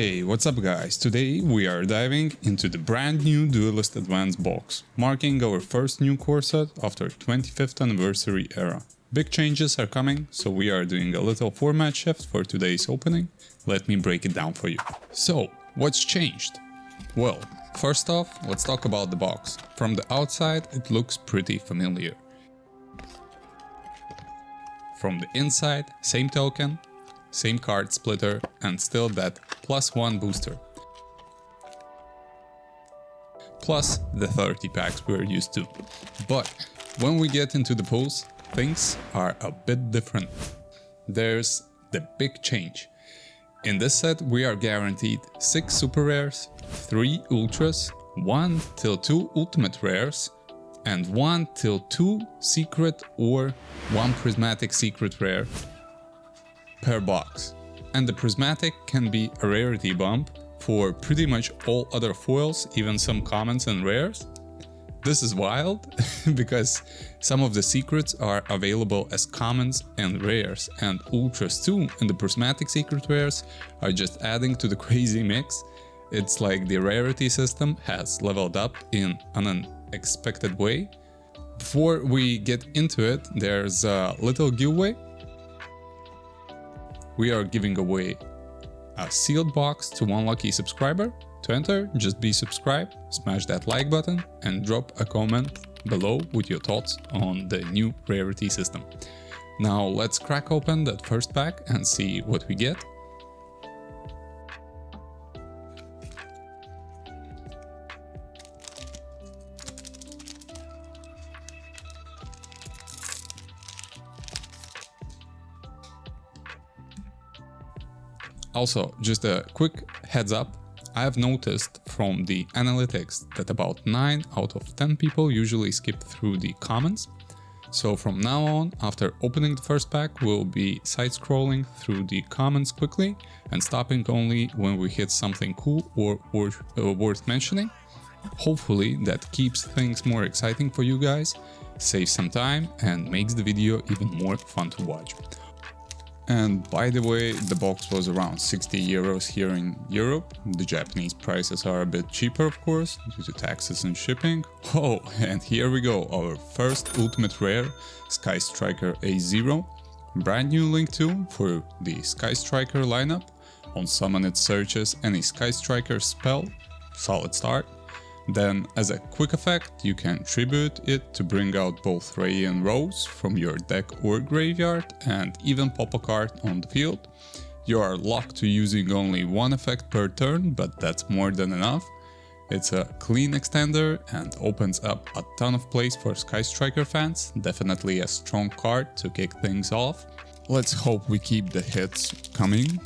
Hey, what's up guys? Today we are diving into the brand new Duelist Advance box, marking our first new core set after 25th anniversary era. Big changes are coming, so we are doing a little format shift for today's opening. Let me break it down for you. So, what's changed? Well, first off, let's talk about the box. From the outside, it looks pretty familiar. From the inside, same token, same card splitter, and still that +1 booster. Plus the 30 packs we're used to. But when we get into the pulls, things are a bit different. There's the big change. In this set we are guaranteed 6 super rares, 3 ultras, 1 till 2 ultimate rares, and 1 till 2 secret or 1 prismatic secret rare per box. And the prismatic can be a rarity bump for pretty much all other foils, even some commons and rares. This is wild because some of the secrets are available as commons and rares, and ultras too, and the prismatic secret rares are just adding to the crazy mix. It's like the rarity system has leveled up in an unexpected way. Before we get into it, there's a little giveaway. We are giving away a sealed box to one lucky subscriber. To enter, just be subscribed, smash that like button, and drop a comment below with your thoughts on the new Rarity System. Now let's crack open that first pack and see what we get. Also, just a quick heads up, I have noticed from the analytics that about 9 out of 10 people usually skip through the comments. So from now on, after opening the first pack, we'll be side-scrolling through the comments quickly and stopping only when we hit something cool or worth mentioning. Hopefully that keeps things more exciting for you guys, saves some time and makes the video even more fun to watch. And by the way, the box was around 60 euros here in Europe. The Japanese prices are a bit cheaper, of course, due to taxes and shipping. Oh, and here we go, our first ultimate rare, Sky Striker A0. Brand new link too for the Sky Striker lineup. On summon it searches any Sky Striker spell, solid start. Then, as a quick effect, you can tribute it to bring out both Ray and Rose from your deck or graveyard and even pop a card on the field. You are locked to using only one effect per turn, but that's more than enough. It's a clean extender and opens up a ton of place for Sky Striker fans, definitely a strong card to kick things off. Let's hope we keep the hits coming.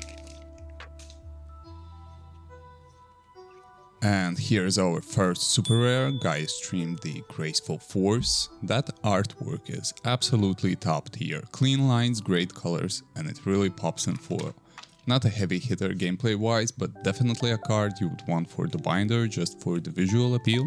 And here's our first super rare, Gaia streamed the Graceful Force. That artwork is absolutely top tier, clean lines, great colors, and it really pops in foil. Not a heavy hitter gameplay wise, but definitely a card you would want for the binder just for the visual appeal.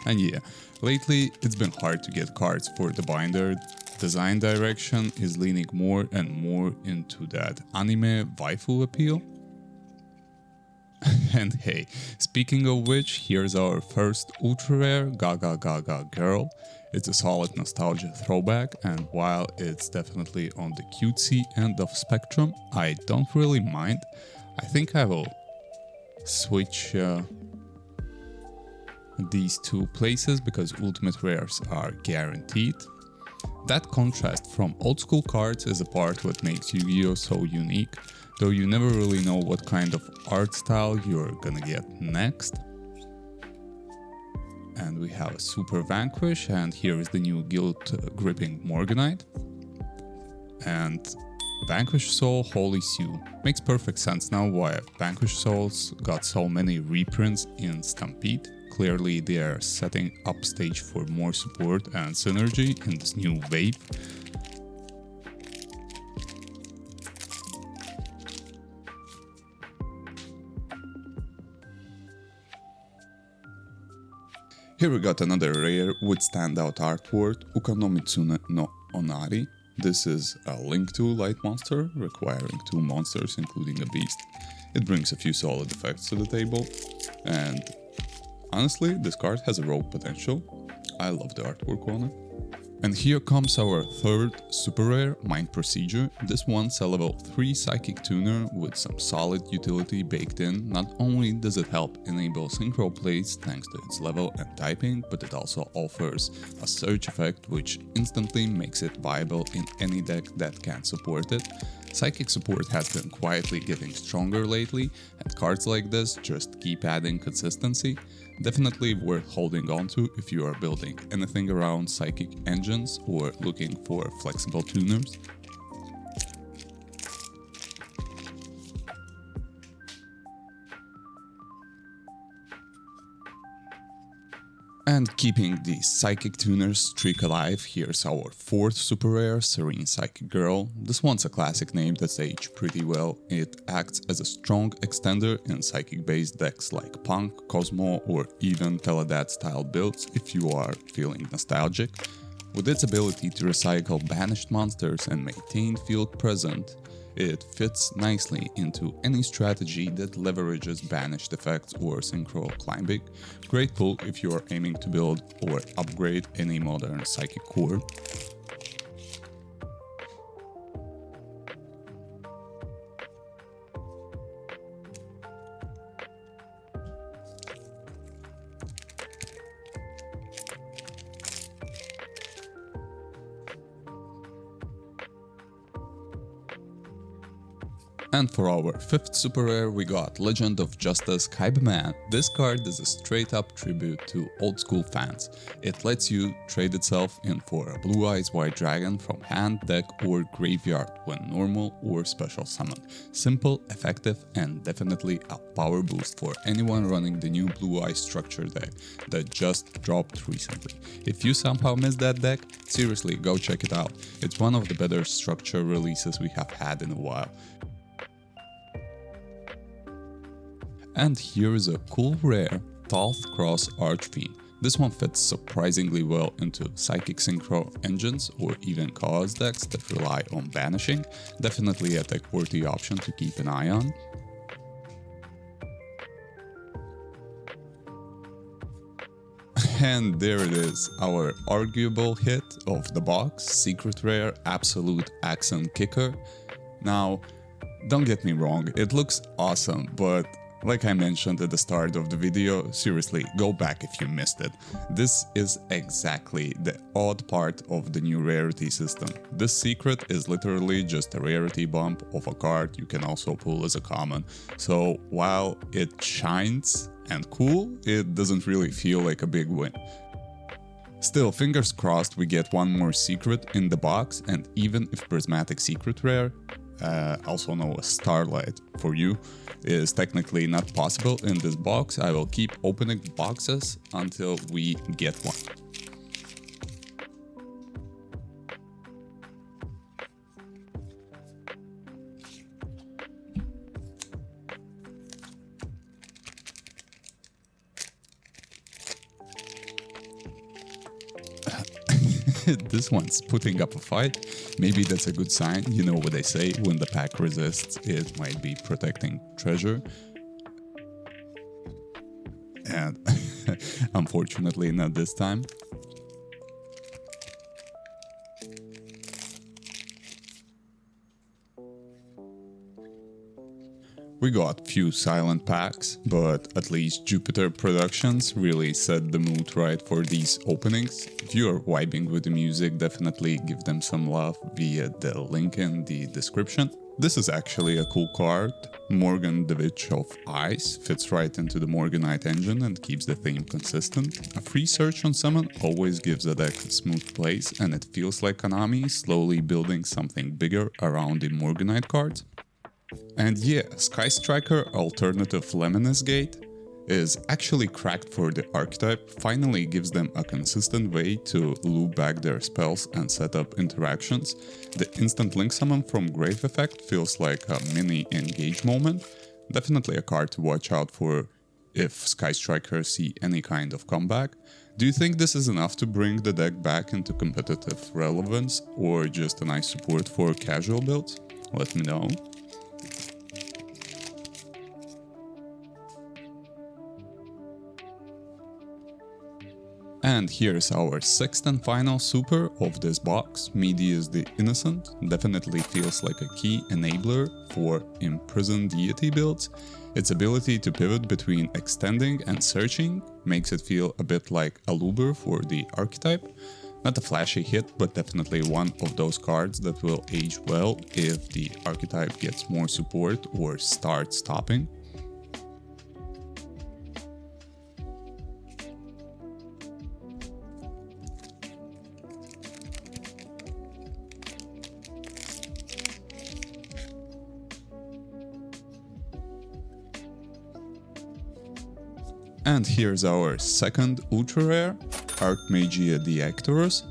And yeah, lately it's been hard to get cards for the binder. Design direction is leaning more and more into that anime waifu appeal. And hey, speaking of which, here's our first ultra rare, Gaga Gaga Girl. It's a solid nostalgia throwback, and while it's definitely on the cutesy end of spectrum, I don't really mind. I think I will switch these two places because ultimate rares are guaranteed. That contrast from old school cards is a part what makes Yu-Gi-Oh so unique, though you never really know what kind of art style you're gonna get next. And we have a Super Vanquish, and here is the new Guild Gripping Morganite. And Vanquish Soul, Holy Sue. Makes perfect sense now why Vanquish Souls got so many reprints in Stampede. Clearly they are setting up stage for more support and synergy in this new wave. Here we got another rare with standout artwork, Uka no Mitsune no Onari. This is a Link 2 light monster, requiring 2 monsters including a beast. It brings a few solid effects to the table, and honestly, this card has a rogue potential. I love the artwork on it. And here comes our third super rare, Mind Procedure. This one's a level 3 psychic tuner with some solid utility baked in. Not only does it help enable synchro plays thanks to its level and typing, but it also offers a search effect which instantly makes it viable in any deck that can support it. Psychic support has been quietly getting stronger lately, and cards like this just keep adding consistency. Definitely worth holding on to if you are building anything around psychic engines or looking for flexible tuners. And keeping the Psychic Tuners streak alive, here's our fourth super rare, Serene Psychic Girl. This one's a classic name that's aged pretty well. It acts as a strong extender in Psychic-based decks like Punk, Cosmo, or even Teledad-style builds if you are feeling nostalgic. With its ability to recycle banished monsters and maintain field present, it fits nicely into any strategy that leverages banished effects or synchro climbing. Great pull if you are aiming to build or upgrade any modern psychic core. And for our fifth super rare, we got Legend of Justice Kaibaman. This card is a straight up tribute to old school fans. It lets you trade itself in for a Blue Eyes White Dragon from hand, deck or graveyard when normal or special summon. Simple, effective, and definitely a power boost for anyone running the new Blue Eyes structure deck that just dropped recently. If you somehow missed that deck, seriously go check it out. It's one of the better structure releases we have had in a while. And here is a cool rare, Thoth Cross Archfiend. This one fits surprisingly well into Psychic Synchro engines or even Chaos decks that rely on banishing. Definitely a tech-worthy option to keep an eye on. And there it is, our arguable hit of the box, Secret Rare Absolute Accent Kicker. Now, don't get me wrong, it looks awesome, but like I mentioned at the start of the video, seriously, go back if you missed it. This is exactly the odd part of the new Rarity system. This secret is literally just a rarity bump of a card you can also pull as a common. So while it shines and cool, it doesn't really feel like a big win. Still, fingers crossed we get one more secret in the box, and even if Prismatic Secret Rare, also known as Starlight for you, is technically not possible in this box, I will keep opening boxes until we get one. This one's putting up a fight. Maybe that's a good sign. You know what they say, when the pack resists, it might be protecting treasure. And unfortunately not this time. We got few silent packs, but at least Jupiter Productions really set the mood right for these openings. If you are vibing with the music, definitely give them some love via the link in the description. This is actually a cool card. Morgan the Witch of Ice fits right into the Morganite engine and keeps the theme consistent. A free search on summon always gives a deck a smooth place, and it feels like Konami is slowly building something bigger around the Morganite cards. And yeah, Sky Striker Alternative Lemoness Gate is actually cracked for the archetype, finally gives them a consistent way to loop back their spells and set up interactions. The instant link summon from Grave Effect feels like a mini engage moment. Definitely a card to watch out for if Sky Strikers see any kind of comeback. Do you think this is enough to bring the deck back into competitive relevance, or just a nice support for casual builds? Let me know. And here's our sixth and final super of this box, Medius the Innocent. Definitely feels like a key enabler for imprisoned deity builds. Its ability to pivot between extending and searching makes it feel a bit like a Luber for the archetype. Not a flashy hit, but definitely one of those cards that will age well if the archetype gets more support or starts stopping. And here's our second ultra rare, Archmagia the Actorus.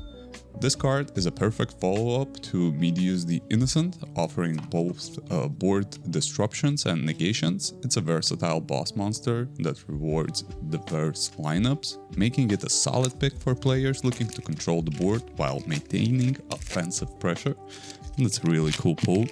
This card is a perfect follow-up to Medius the Innocent, offering both board disruptions and negations. It's a versatile boss monster that rewards diverse lineups, making it a solid pick for players looking to control the board while maintaining offensive pressure. And it's a really cool pull.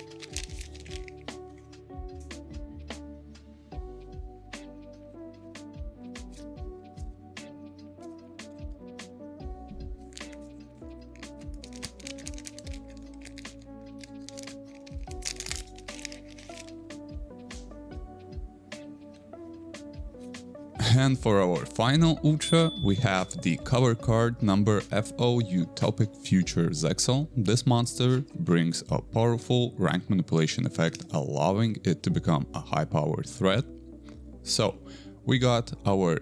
And for our final ultra, we have the cover card number FO Utopic Future Zexal. This monster brings a powerful rank manipulation effect, allowing it to become a high-powered threat. So, we got our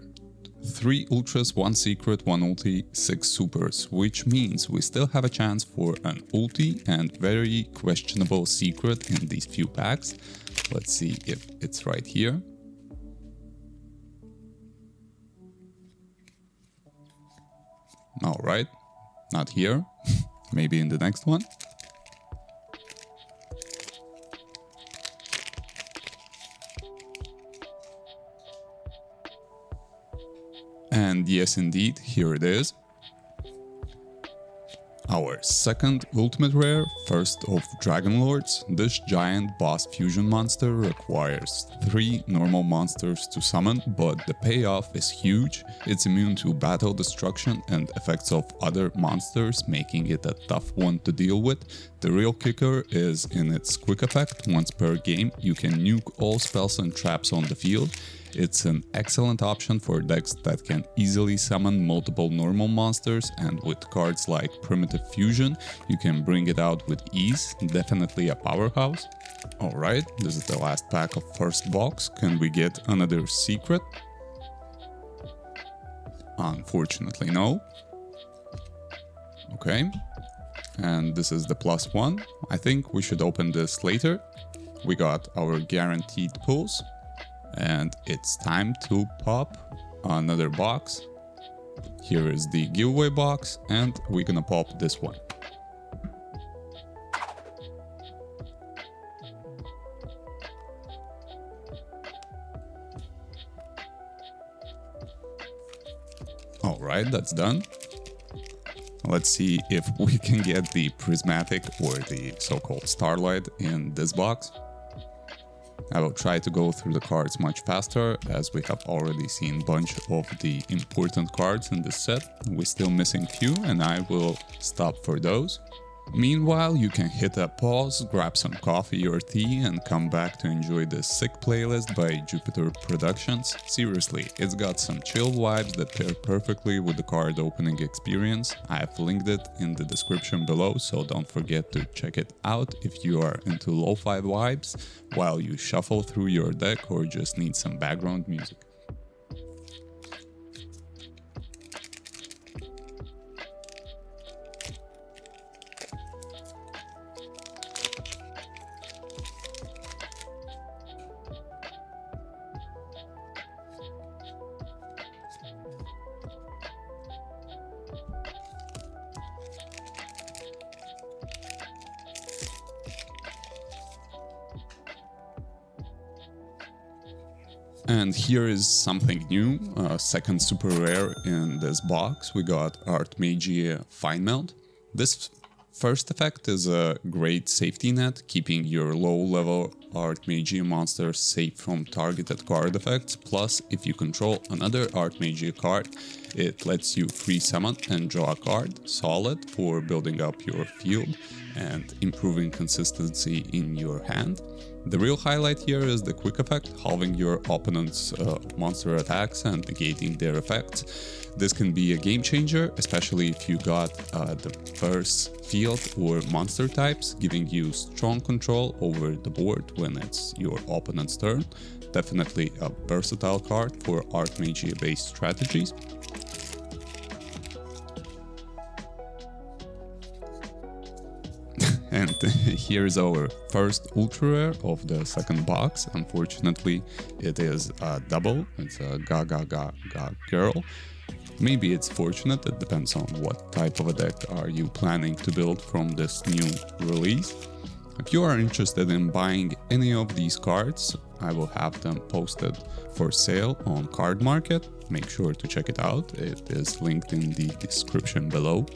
3 ultras, 1 secret, 1 ulti, 6 supers, which means we still have a chance for an ulti and very questionable secret in these few packs. Let's see if it's right here. Alright, not here, maybe in the next one. And yes indeed, here it is. Our second ultimate rare, first of Dragon Lords. This giant boss fusion monster requires 3 normal monsters to summon, but the payoff is huge. It's immune to battle destruction and effects of other monsters, making it a tough one to deal with. The real kicker is in its quick effect. Once per game, you can nuke all spells and traps on the field. It's an excellent option for decks that can easily summon multiple normal monsters, and with cards like Primitive Fusion, you can bring it out with ease. Definitely a powerhouse. Alright, this is the last pack of first box. Can we get another secret? Unfortunately, no. Okay, and this is the +1. I think we should open this later. We got our guaranteed pulls. And it's time to pop another box. Here is the giveaway box, and we're gonna pop this one. Alright, that's done. Let's see if we can get the prismatic or the so-called Starlight in this box. I will try to go through the cards much faster, as we have already seen a bunch of the important cards in this set. We're still missing few, and I will stop for those. Meanwhile, you can hit a pause, grab some coffee or tea, and come back to enjoy this sick playlist by Jupiter Productions. Seriously, it's got some chill vibes that pair perfectly with the card opening experience. I've linked it in the description below, so don't forget to check it out if you are into lo-fi vibes while you shuffle through your deck or just need some background music. And here is something new, second super rare in this box. We got Archmagia Fine Melt. This First effect is a great safety net, keeping your low-level Archmagia monsters safe from targeted card effects. Plus, if you control another Archmagia card, it lets you free summon and draw a card, solid for building up your field and improving consistency in your hand. The real highlight here is the quick effect, halving your opponent's monster attacks and negating their effects. This can be a game changer, especially if you got diverse field or monster types, giving you strong control over the board when it's your opponent's turn. Definitely a versatile card for Archmagia based strategies. And here's our first ultra rare of the second box. Unfortunately, it is a double. It's a Ga Ga Ga Ga Girl. Maybe it's fortunate, it depends on what type of a deck are you planning to build from this new release. If you are interested in buying any of these cards, I will have them posted for sale on Card Market. Make sure to check it out, it is linked in the description below.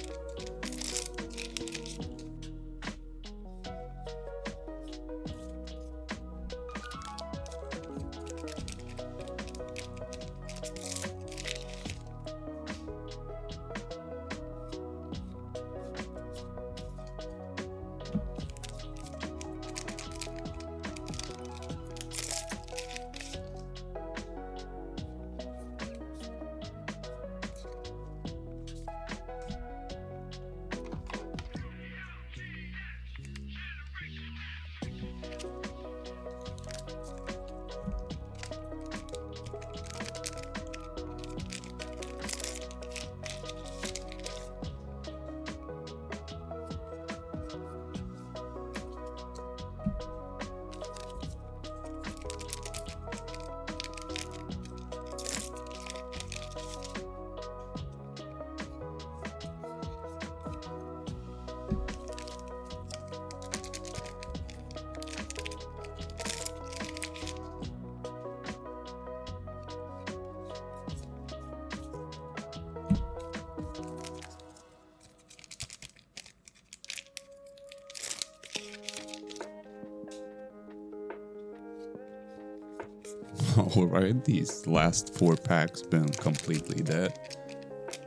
Alright, these last 4 packs been completely dead.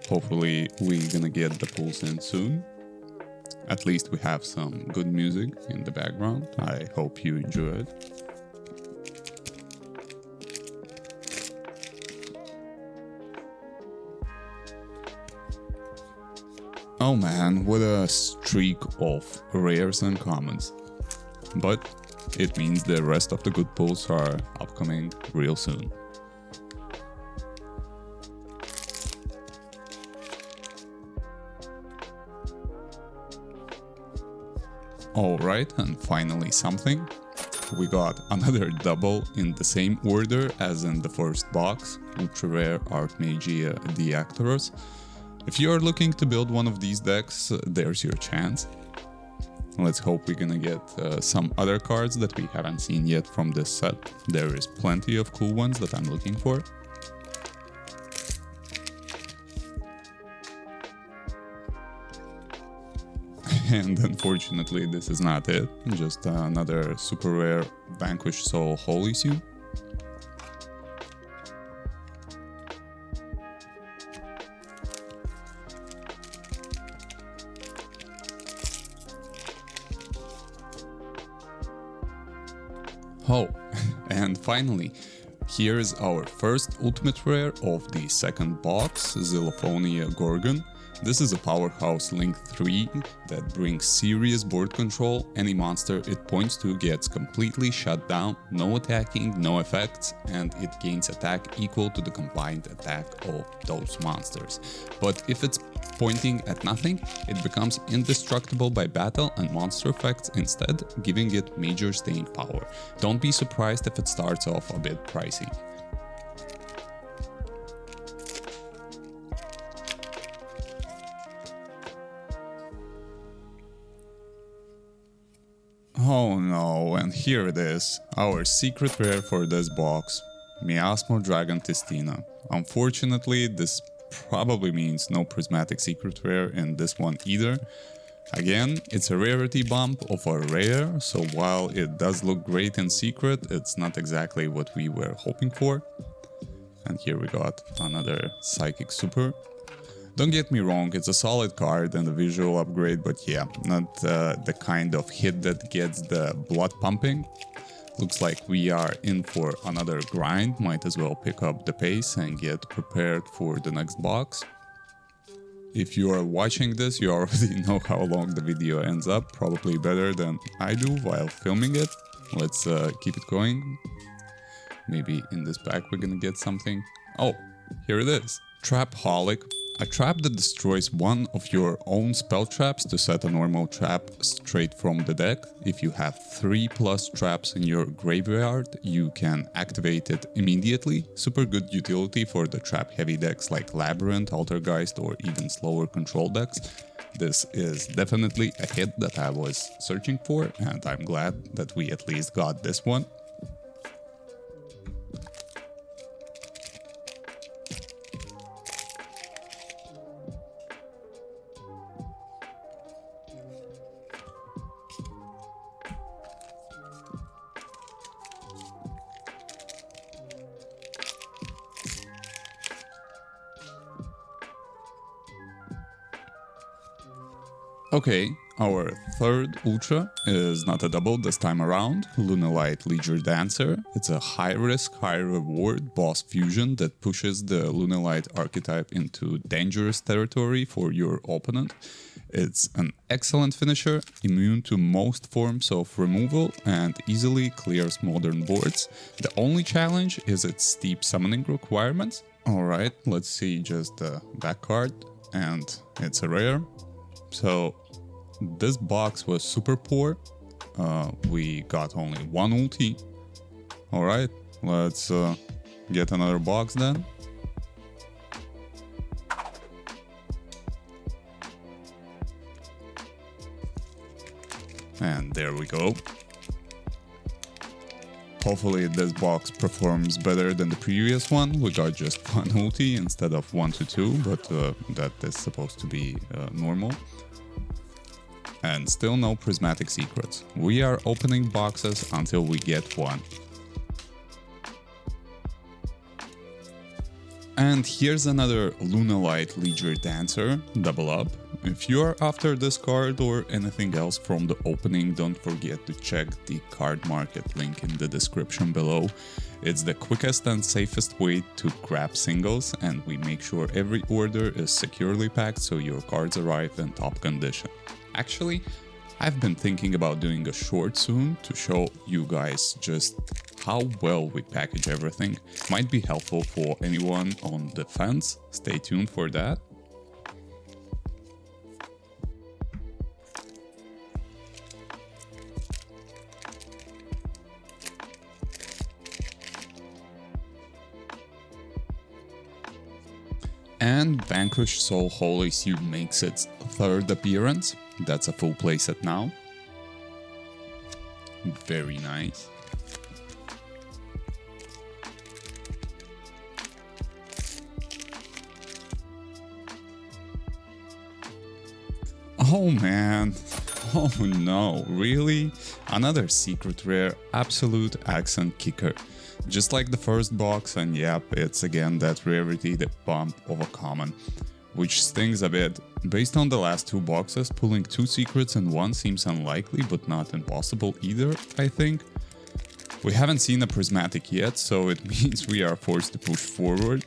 Hopefully we're gonna get the pulls in soon. At least we have some good music in the background. I hope you enjoy it. Oh man, what a streak of rares and commons. But it means the rest of the good pulls are upcoming real soon. Alright, and finally something. We got another double in the same order as in the first box, Ultra Rare Archmagia Deactoros. If you are looking to build one of these decks, there's your chance. Let's hope we're gonna get some other cards that we haven't seen yet from this set. There is plenty of cool ones that I'm looking for. And unfortunately this is not it, just another super rare Vanquish Soul Holy Suit. Oh, and finally, here's our first ultimate rare of the second box, Xylophonia Gorgon. This is a powerhouse Link 3 that brings serious board control. Any monster it points to gets completely shut down, no attacking, no effects, and it gains attack equal to the combined attack of those monsters. But if it's pointing at nothing, it becomes indestructible by battle and monster effects instead, giving it major staying power. Don't be surprised if it starts off a bit pricey. Oh no, and here it is, our secret rare for this box, Miasmo Dragon Testina. Unfortunately, this probably means no prismatic secret rare in this one either. Again, it's a rarity bump of a rare, so while it does look great in secret, it's not exactly what we were hoping for. And here we got another Psychic Super. Don't get me wrong, it's a solid card and a visual upgrade, but yeah, not the kind of hit that gets the blood pumping. Looks like we are in for another grind, might as well pick up the pace and get prepared for the next box. If you are watching this, you already know how long the video ends up, probably better than I do while filming it. Let's keep it going. Maybe in this pack we're gonna get something. Oh, here it is. Trapaholic. A trap that destroys one of your own spell traps to set a normal trap straight from the deck. If you have 3+ traps in your graveyard, you can activate it immediately. Super good utility for the trap heavy decks like Labyrinth, Altergeist, or even slower control decks. This is definitely a hit that I was searching for, and I'm glad that we at least got this one. Okay, our third Ultra is not a double this time around, Lunalight Leisure Dancer. It's a high risk, high reward boss fusion that pushes the Lunalight archetype into dangerous territory for your opponent. It's an excellent finisher, immune to most forms of removal and easily clears modern boards. The only challenge is its steep summoning requirements. Alright, let's see just the back card, and it's a rare. So this box was super poor. We got only one ulti. Alright, let's get another box then. And there we go. Hopefully this box performs better than the previous one. We got just one ulti instead of 1 to 2, but that is supposed to be normal. And still no prismatic secrets. We are opening boxes until we get one. And here's another Lunalight Leisure Dancer, double up. If you are after this card or anything else from the opening, don't forget to check the card market link in the description below. It's the quickest and safest way to grab singles, and we make sure every order is securely packed so your cards arrive in top condition. Actually, I've been thinking about doing a short soon to show you guys just how well we package everything. Might be helpful for anyone on the fence. Stay tuned for that. And Vanquish Soul Holy Suit makes its third appearance. That's a full playset now. Very nice. Oh man, oh no, really? Another secret rare, absolute accent kicker. Just like the first box, and yep, it's again that rarity, the bump of a common. Which stings a bit. Based on the last two boxes, pulling 2 secrets in one seems unlikely, but not impossible either, I think. We haven't seen a prismatic yet, so it means we are forced to push forward.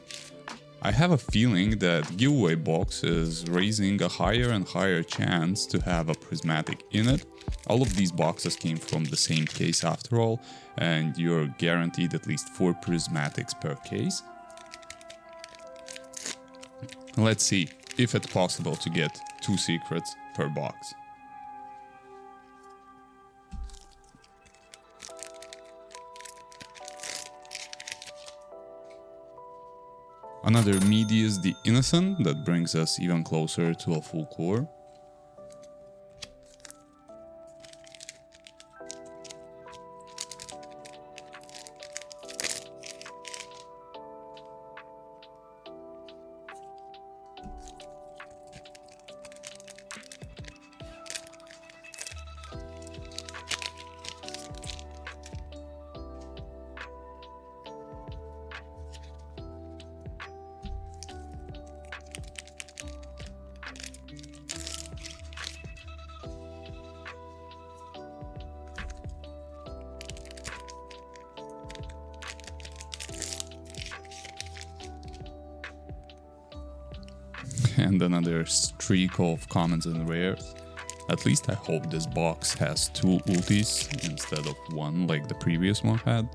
I have a feeling that giveaway box is raising a higher and higher chance to have a prismatic in it. All of these boxes came from the same case after all, and you're guaranteed at least 4 prismatics per case. Let's see if it's possible to get 2 secrets per box. Another Medius the Innocent that brings us even closer to a full core. And another streak of commons and rares. At least I hope this box has 2 ultis instead of 1 like the previous one had.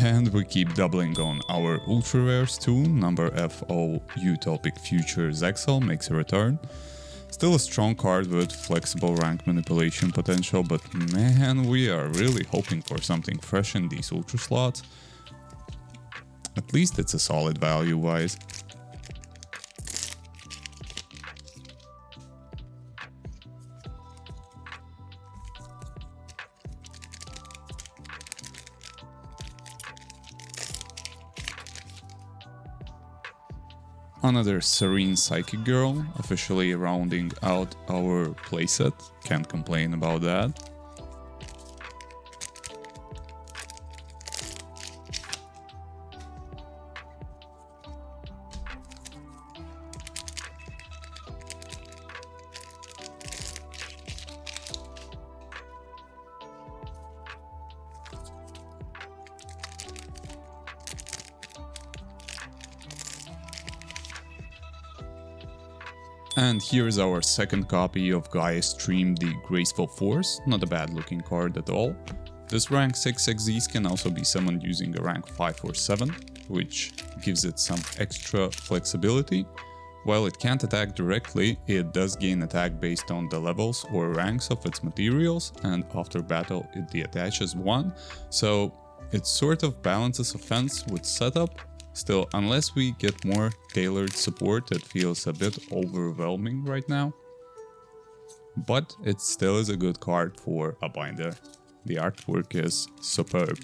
And we keep doubling on our ultra rares too. Number FO Utopic Futures Exile makes a return. Still a strong card with flexible rank manipulation potential, but man, we are really hoping for something fresh in these ultra slots. At least it's a solid value-wise. Another Serene Psychic Girl, officially rounding out our playset, can't complain about that. And here's our second copy of Gaia's Stream, the Graceful Force, not a bad looking card at all. This rank 6 XZs can also be summoned using a rank 5 or 7, which gives it some extra flexibility. While it can't attack directly, it does gain attack based on the levels or ranks of its materials, and after battle it deattaches 1, so it sort of balances offense with setup. Still, unless we get more tailored support, it feels a bit overwhelming right now. But it still is a good card for a binder. The artwork is superb.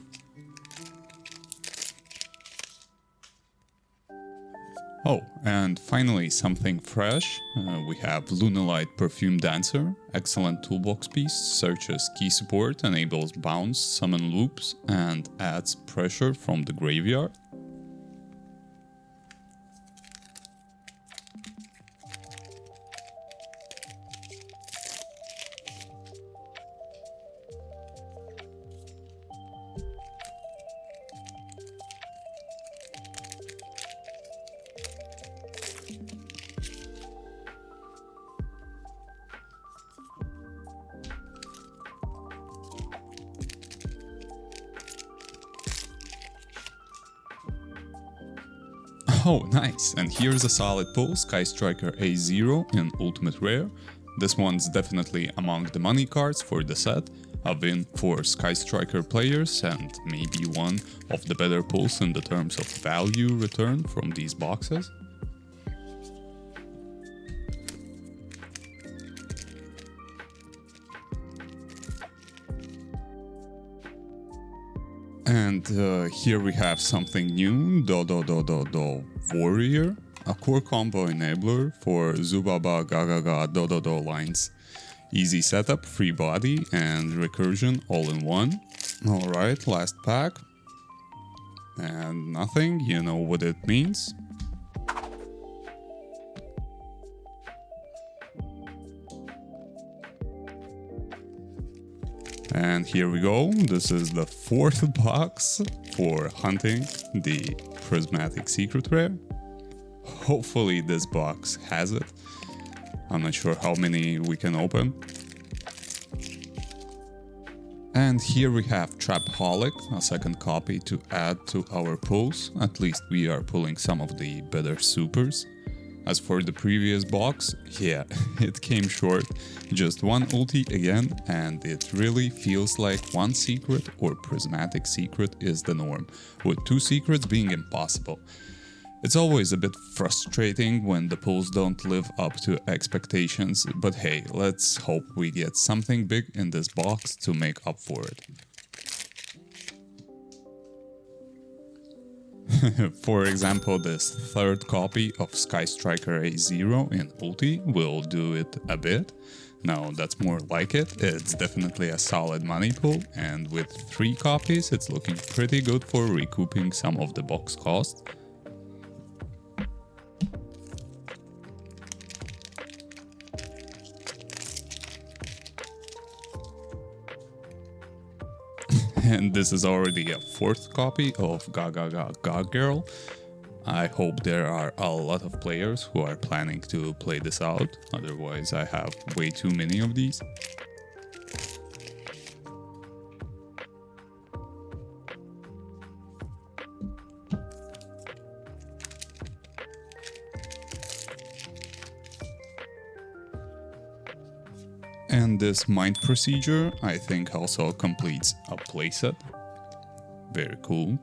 Oh, and finally something fresh. We have Lunalight Perfume Dancer. Excellent toolbox piece, searches key support, enables bounce, summon loops, and adds pressure from the graveyard. Oh, nice, and here's a solid pull, Sky Striker A0 in Ultimate Rare. This one's definitely among the money cards for the set, a win for Sky Striker players and maybe one of the better pulls in the terms of value return from these boxes. And here we have something new, Warrior, a core combo enabler for Zubaba Gagaga Do lines. Easy setup, free body, and recursion all in one. Alright, last pack. And nothing, you know what it means. And here we go, this is the 4th box for hunting the Prismatic Secret Rare. Hopefully this box has it. I'm not sure how many we can open. And here we have Trapaholic, a second copy to add to our pulls. At least we are pulling some of the better supers. As for the previous box, yeah, it came short. Just one ulti again, and it really feels like one secret or prismatic secret is the norm, with 2 secrets being impossible. It's always a bit frustrating when the pulls don't live up to expectations, but hey, let's hope we get something big in this box to make up for it. For example, this 3rd copy of Sky Striker A0 in Ulti will do it a bit. No, that's more like it. It's definitely a solid money pull, and with 3 copies it's looking pretty good for recouping some of the box cost. And this is already a 4th copy of Ga Girl. I hope there are a lot of players who are planning to play this out, otherwise I have way too many of these. And this mind procedure, I think, also completes a playset. Very cool.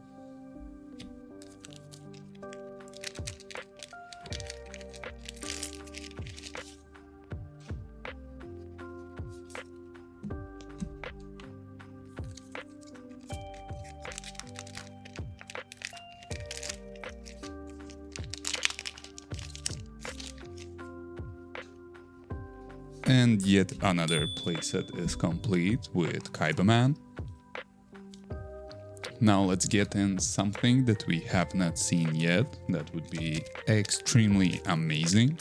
And yet another playset is complete with Kaibaman. Now let's get in something that we have not seen yet, that would be extremely amazing.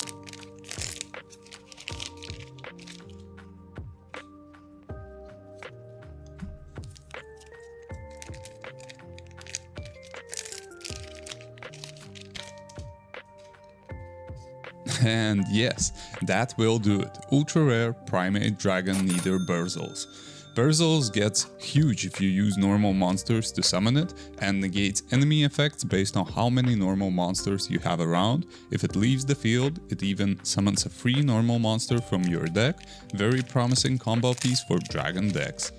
And yes, that will do it. Ultra rare Primate Dragon Neither Burzels. Burzels gets huge if you use normal monsters to summon it, and negates enemy effects based on how many normal monsters you have around. If it leaves the field, it even summons a free normal monster from your deck. Very promising combo piece for dragon decks.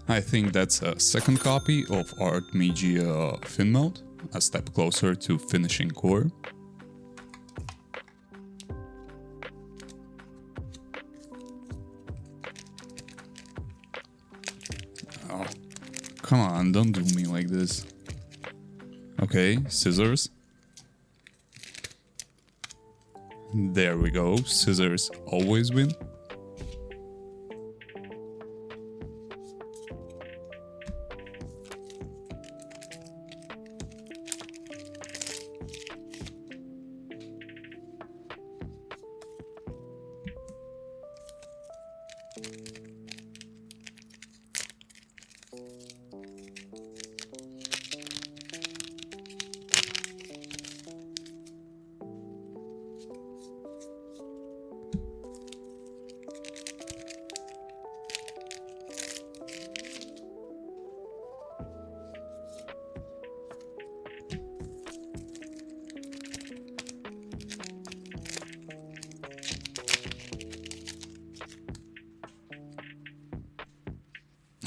I think that's a 2nd copy of Art Magia Fin Mode, a step closer to finishing core. Oh, come on, don't do me like this. Okay, scissors. There we go, scissors always win.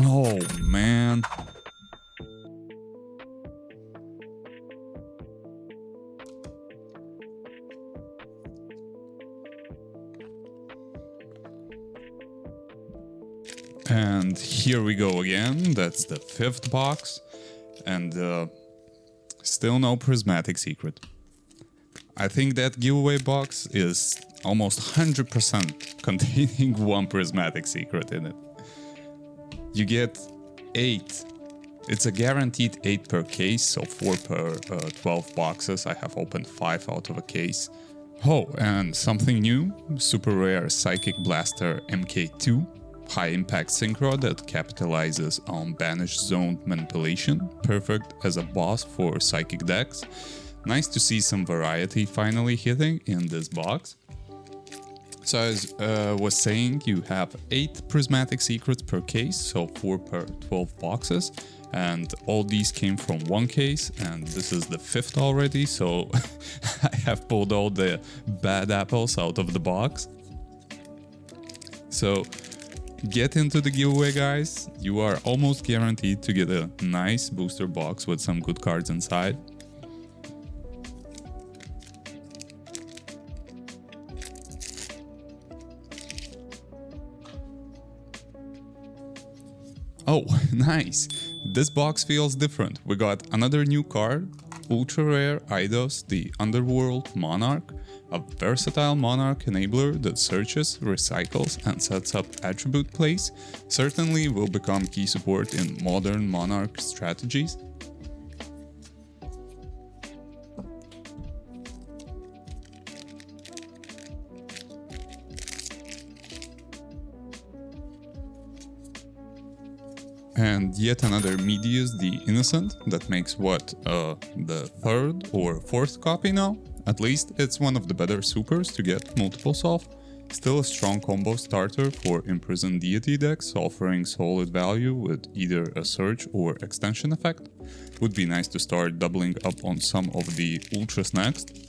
Oh man. And here we go again, that's the 5th box, and still no prismatic secret. I think that giveaway box is almost 100% containing one prismatic secret in it. You get 8. It's a guaranteed 8 per case, so 4 per 12 boxes. I have opened 5 out of a case. Oh, and something new, super rare Psychic Blaster MK2. High impact synchro that capitalizes on banished zone manipulation. Perfect as a boss for psychic decks. Nice to see some variety finally hitting in this box. So as I was saying, you have 8 prismatic secrets per case, so 4 per 12 boxes. And all these came from one case, and this is the 5th already, so I have pulled all the bad apples out of the box. So get into the giveaway, guys. You are almost guaranteed to get a nice booster box with some good cards inside. Oh, nice. This box feels different. We got another new card, Ultra Rare Eidos, the Underworld Monarch, a versatile Monarch enabler that searches, recycles, and sets up attribute plays. Certainly will become key support in modern Monarch strategies. And yet another Medius the Innocent that makes what, the third or fourth copy now? At least it's one of the better supers to get multiples of. Still a strong combo starter for Imprisoned Deity decks, offering solid value with either a Surge or Extension effect. Would be nice to start doubling up on some of the Ultras next.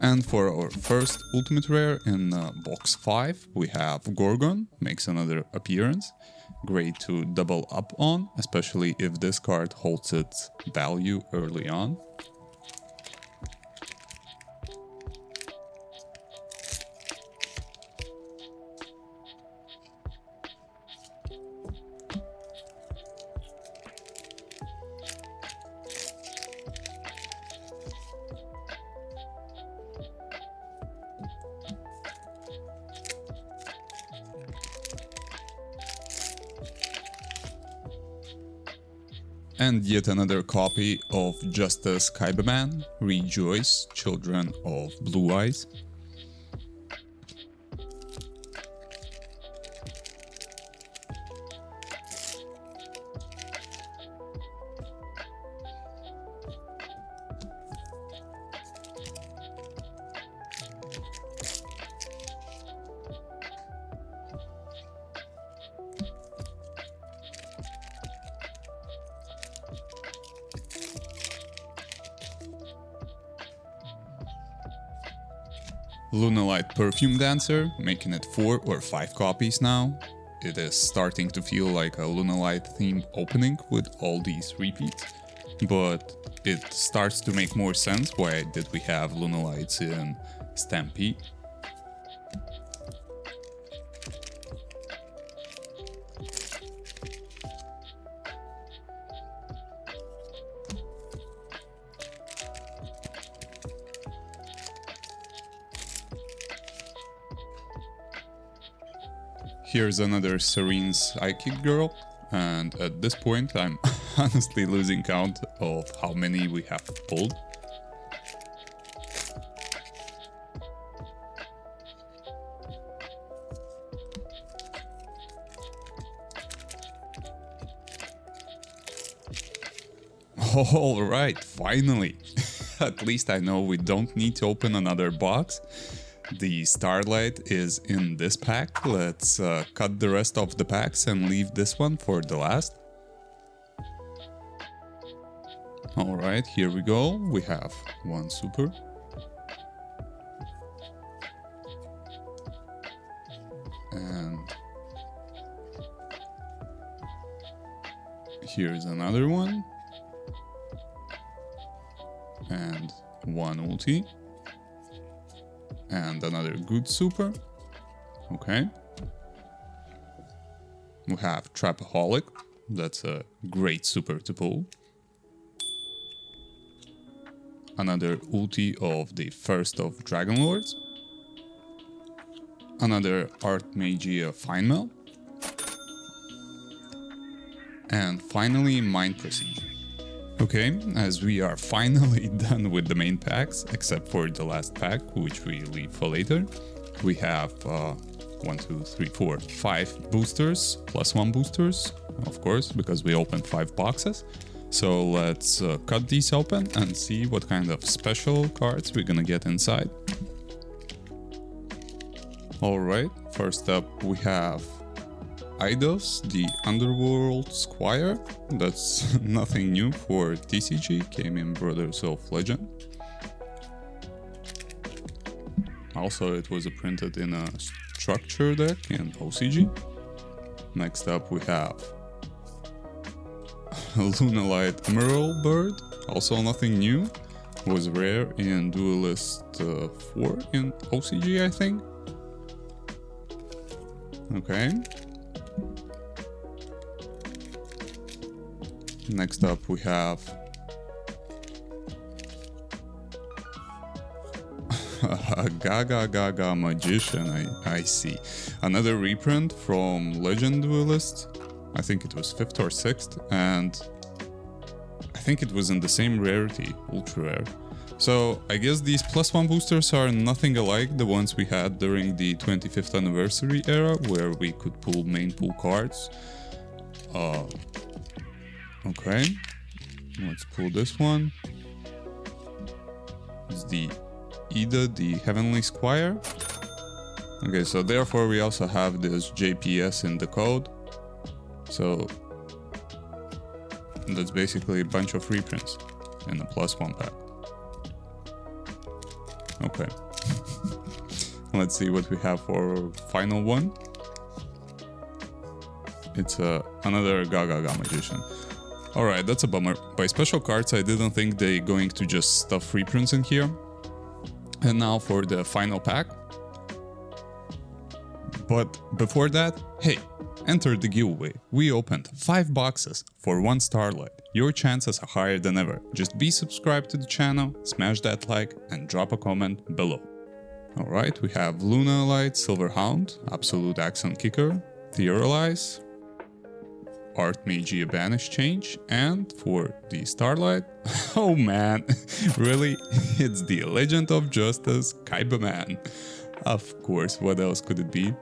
And for our first Ultimate Rare in box 5, we have Gorgon, makes another appearance. Great to double up on, especially if this card holds its value early on. And yet another copy of Justice Kaibaman, Rejoice, Children of Blue Eyes. Lunalight Perfume Dancer, making it 4 or 5 copies now. It is starting to feel like a Lunalight themed opening with all these repeats, but it starts to make more sense why did we have Lunalights in Stampede. Here's another Serene Psychic Girl, and at this point I'm honestly losing count of how many we have pulled. Alright, finally! At least I know we don't need to open another box. The Starlight is in this pack. Let's cut the rest of the packs and leave this one for the last. Alright, here we go. We have one super. And here's another one. And one ulti. And another good super. Okay. We have Trapaholic. That's a great super to pull. Another ulti of the first of Dragon Lords. Another Archmagia Finemail. And finally Mind Procedure. Okay, as we are finally done with the main packs, except for the last pack, which we leave for later, we have 1, 2, 3, 4, 5 boosters, plus 1 boosters, of course, because we opened 5 boxes. So let's cut these open and see what kind of special cards we're gonna get inside. Alright, first up we have Eidos, the Underworld Squire. That's nothing new for TCG, came in Brothers of Legend. Also, it was printed in a structure deck in OCG. Next up we have Lunalight Emerald Bird, also nothing new. Was rare in Duelist 4 in OCG, I think. Okay. Next up we have Gaga Magician, I see. Another reprint from Legend Duelist. I think it was 5th or 6th, and I think it was in the same rarity, ultra rare. So I guess these +1 boosters are nothing alike the ones we had during the 25th anniversary era, where we could pull main pool cards. Okay, let's pull this one. It's the Ida, the Heavenly Squire. Okay, so therefore we also have this JPS in the code. So that's basically a bunch of reprints in a +1 pack. Okay. Let's see what we have for final one. It's another Gaga Magician. Alright, that's a bummer. By special cards, I didn't think they're going to just stuff reprints in here. And now for the final pack. But before that, hey, enter the giveaway. We opened 5 boxes for 1 Starlight. Your chances are higher than ever. Just be subscribed to the channel, smash that like, and drop a comment below. Alright, we have Luna Light, Silver Hound, Absolute Accent Kicker, Theorize, Archmagia Banish Change, and for the Starlight, oh man, really? It's the Legend of Justice Kaiba Man. Of course, what else could it be?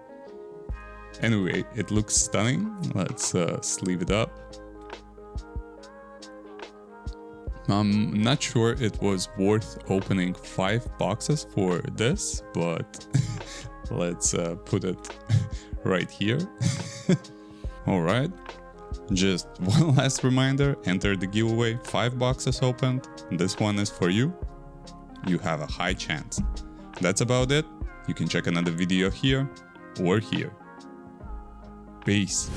Anyway, it looks stunning. Let's sleeve it up. I'm not sure it was worth opening 5 boxes for this, but let's put it right here. Alright, just one last reminder, enter the giveaway, 5 boxes opened, this one is for you. You have a high chance. That's about it. You can check another video here or here. Peace.